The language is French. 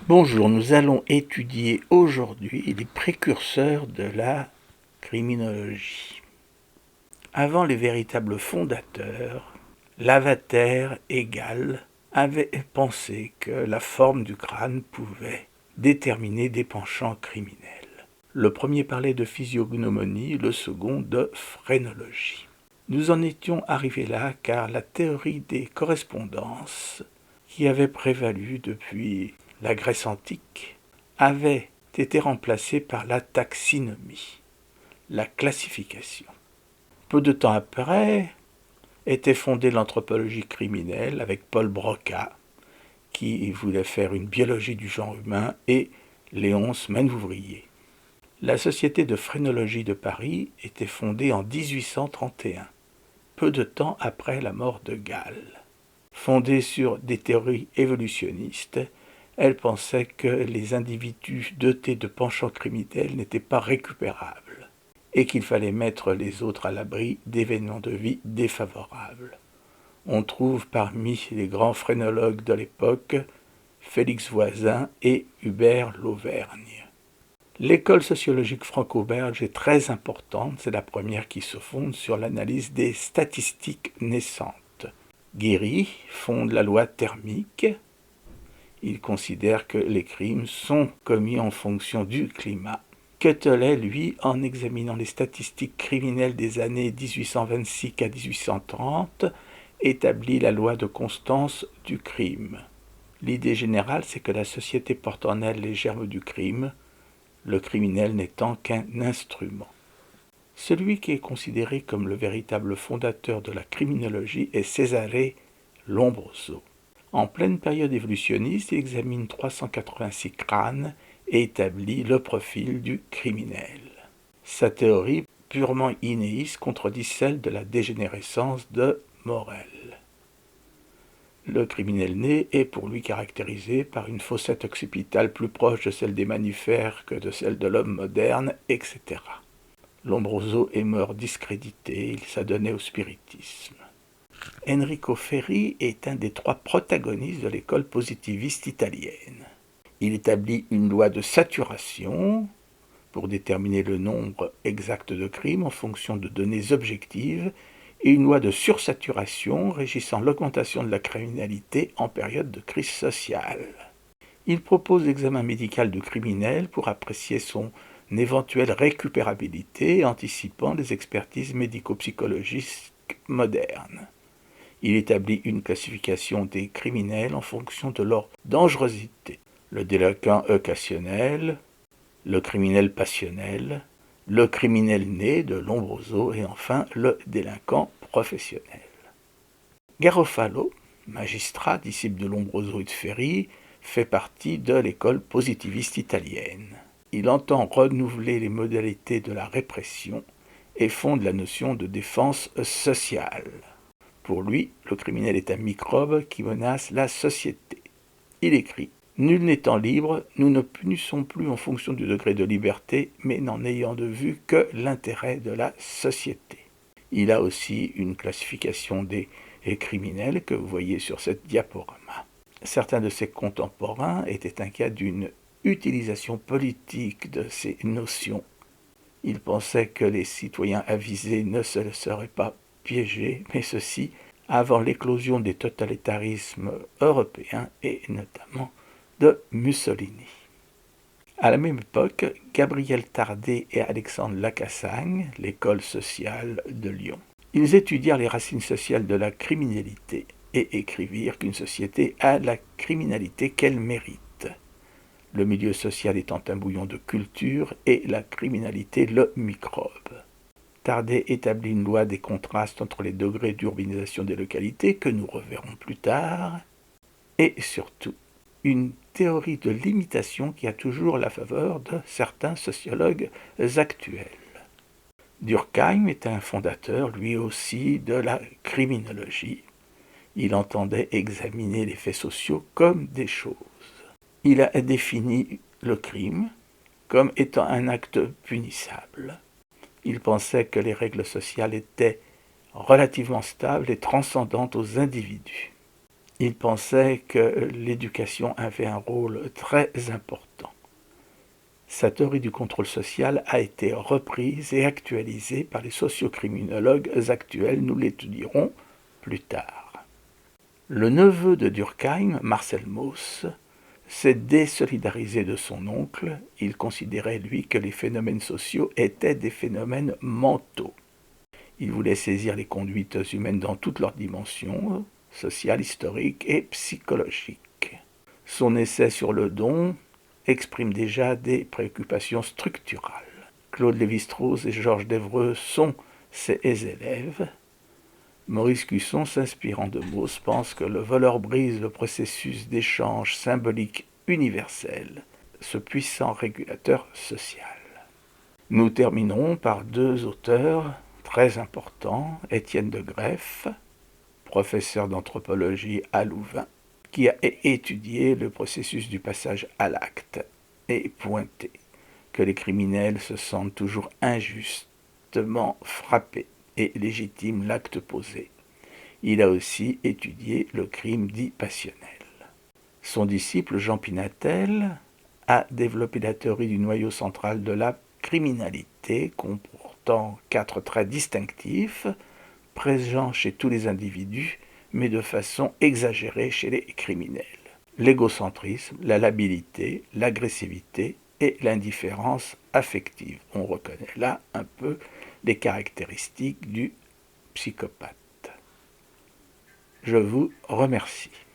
Bonjour, nous allons étudier aujourd'hui les précurseurs de la criminologie. Avant les véritables fondateurs, Lavater et Gall avaient pensé que la forme du crâne pouvait déterminer des penchants criminels. Le premier parlait de physiognomonie, le second de phrénologie. Nous en étions arrivés là car la théorie des correspondances, qui avait prévalu depuis la Grèce antique, avait été remplacée par la taxinomie, la classification. Peu de temps après, était fondée l'anthropologie criminelle avec Paul Broca, qui voulait faire une biologie du genre humain, et Léonce Manœuvrier. La Société de phrénologie de Paris était fondée en 1831, peu de temps après la mort de Gall. Fondée sur des théories évolutionnistes, elle pensait que les individus dotés de penchants criminels n'étaient pas récupérables et qu'il fallait mettre les autres à l'abri d'événements de vie défavorables. On trouve parmi les grands phrénologues de l'époque Félix Voisin et Hubert Lauvergne. L'école sociologique franco-belge est très importante, c'est la première qui se fonde sur l'analyse des statistiques naissantes. Guéry fonde la loi thermique. Il considère que les crimes sont commis en fonction du climat. Quetelet, lui, en examinant les statistiques criminelles des années 1826 à 1830, établit la loi de constance du crime. L'idée générale, c'est que la société porte en elle les germes du crime, le criminel n'étant qu'un instrument. Celui qui est considéré comme le véritable fondateur de la criminologie est Cesare Lombroso. En pleine période évolutionniste, il examine 386 crânes et établit le profil du criminel. Sa théorie, purement inéiste, contredit celle de la dégénérescence de Morel. Le criminel né est pour lui caractérisé par une fossette occipitale plus proche de celle des mammifères que de celle de l'homme moderne, etc. Lombroso est mort discrédité, il s'adonnait au spiritisme. Enrico Ferri est un des trois protagonistes de l'école positiviste italienne. Il établit une loi de saturation pour déterminer le nombre exact de crimes en fonction de données objectives et une loi de sursaturation régissant l'augmentation de la criminalité en période de crise sociale. Il propose l'examen médical du criminel pour apprécier son éventuelle récupérabilité, anticipant les expertises médico-psychologiques modernes. Il établit une classification des criminels en fonction de leur dangerosité. Le délinquant occasionnel, le criminel passionnel, le criminel né de Lombroso et enfin le délinquant professionnel. Garofalo, magistrat, disciple de Lombroso et de Ferri, fait partie de l'école positiviste italienne. Il entend renouveler les modalités de la répression et fonde la notion de défense sociale. Pour lui, le criminel est un microbe qui menace la société. Il écrit « Nul n'étant libre, nous ne punissons plus en fonction du degré de liberté, mais n'en ayant de vue que l'intérêt de la société. » Il a aussi une classification des criminels que vous voyez sur cette diaporama. Certains de ses contemporains étaient inquiets d'une utilisation politique de ces notions. Ils pensaient que les citoyens avisés ne se seraient pas piégés, mais ceci avant l'éclosion des totalitarismes européens et notamment de Mussolini. À la même époque, Gabriel Tardet et Alexandre Lacassagne, l'école sociale de Lyon. Ils étudièrent les racines sociales de la criminalité et écrivirent qu'une société a la criminalité qu'elle mérite. Le milieu social étant un bouillon de culture et la criminalité le microbe. Tardet établit une loi des contrastes entre les degrés d'urbanisation des localités que nous reverrons plus tard, et surtout une théorie de l'imitation qui a toujours la faveur de certains sociologues actuels. Durkheim est un fondateur, lui aussi, de la criminologie. Il entendait examiner les faits sociaux comme des choses. Il a défini le crime comme étant un acte punissable. Il pensait que les règles sociales étaient relativement stables et transcendantes aux individus. Il pensait que l'éducation avait un rôle très important. Sa théorie du contrôle social a été reprise et actualisée par les sociocriminologues actuels, nous l'étudierons plus tard. Le neveu de Durkheim, Marcel Mauss, s'est désolidarisé de son oncle. Il considérait, lui, que les phénomènes sociaux étaient des phénomènes mentaux. Il voulait saisir les conduites humaines dans toutes leurs dimensions, sociales, historiques et psychologiques. Son essai sur le don exprime déjà des préoccupations structurales. Claude Lévi-Strauss et Georges Devreux sont ses élèves. Maurice Cusson, s'inspirant de Mauss, pense que le voleur brise le processus d'échange symbolique universel, ce puissant régulateur social. Nous terminerons par deux auteurs très importants, Étienne de Greff, professeur d'anthropologie à Louvain, qui a étudié le processus du passage à l'acte et pointé que les criminels se sentent toujours injustement frappés et légitiment l'acte posé. Il a aussi étudié le crime dit passionnel. Son disciple Jean Pinatel a développé la théorie du noyau central de la criminalité, comportant 4 traits distinctifs, présents chez tous les individus, mais de façon exagérée chez les criminels. L'égocentrisme, la labilité, l'agressivité et l'indifférence affective. On reconnaît là un peu les caractéristiques du psychopathe. Je vous remercie.